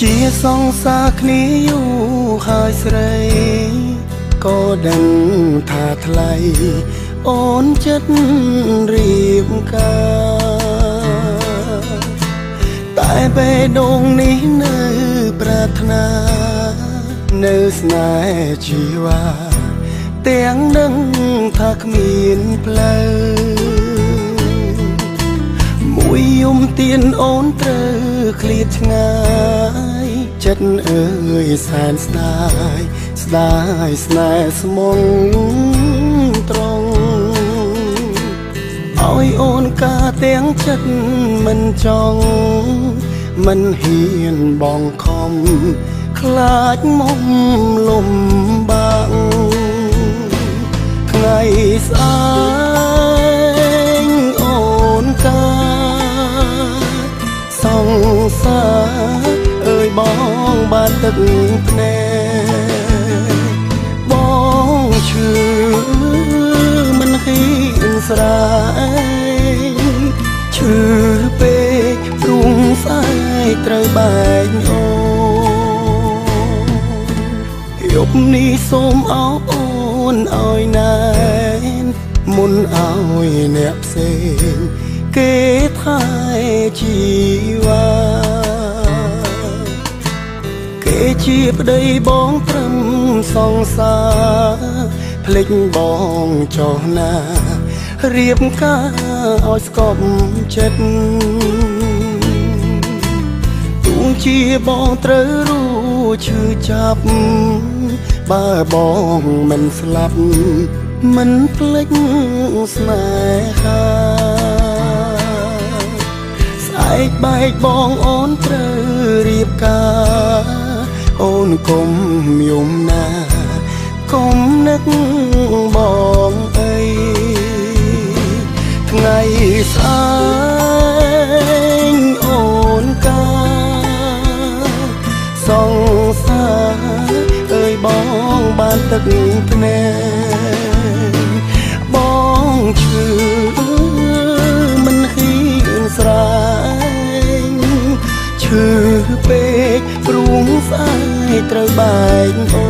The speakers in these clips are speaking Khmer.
ជាសង្សារគ្នាយូរហើយស្រីក៏ដឹងថាថ្លៃអូនចិត្តរៀបការតែបេះដូងនេះនៅប្រាថ្នានៅស្នេហ៍ជីវ៉ាទាំងដឹងថាគ្មានផ្លូវមួយយំទៀនអូនត្រូវឃ្លាតឆ្ងាយចិត្តអើយសែនស្ដាយស្ដាយស្នេហ៍ស្មងត្រង់ឲ្យអូនការទាំងចិត្តមិនចង់មិនហ៊ានបងខំខ្លាចមុំលំបាក់ថ្ងៃស្អែកអូនកាសង្សារអើយបងបានទឹកភ្នែកបងឈឺមិនហ៊ានស្រែកឈឺពេកព្រោះស្អែកត្រូវបែកអូយប់នេះសូមអោអូនឲ្យណែនមុនឲ្យអ្នកផ្សេងគេថែជីវ៉ាគេជាប្តីបងត្រឹមសង្សារភ្លេចបងចុះណារៀបការឲ្យស្កប់ចិត្តទូងជាបងត្រូវรู้ឈឺចាប់បើបងមិនស្លាប់មិនភ្លេចស្នេហាស្អែកបែកបងអូនត្រូវរៀបការអូនកុំយំណាកុំនឹកបងអីថ្ងៃស្អែកអូនកាសង្សារអើយបងបានទឹកភ្នែកបងឈឺមិនហ៊ានស្រែកឈឺពេកព្រោះស្អែកត្រូវបែកអូ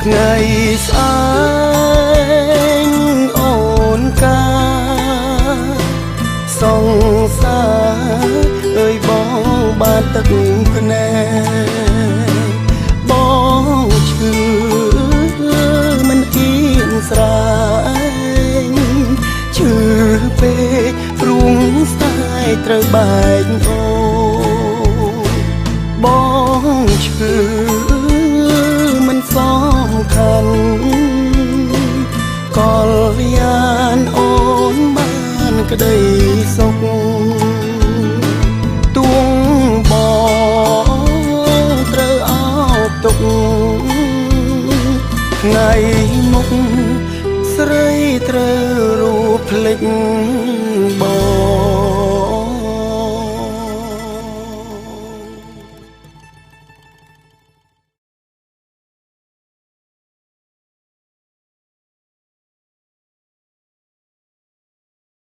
ថ្ងៃស្អែកអូនកាសង្សារអើយបងបានទឹកភ្នែកបងឈឺមិនហ៊ានស្រែកឈឺពេកព្រោះស្ដាយត្រូវបែកអូបងឈឺមិនសំខាន់កលយានអូនបានក្តីសុខទួងបងត្រូវអោបទុកថ្ងៃមុខស្រីត្រូវរូបភ្លេចប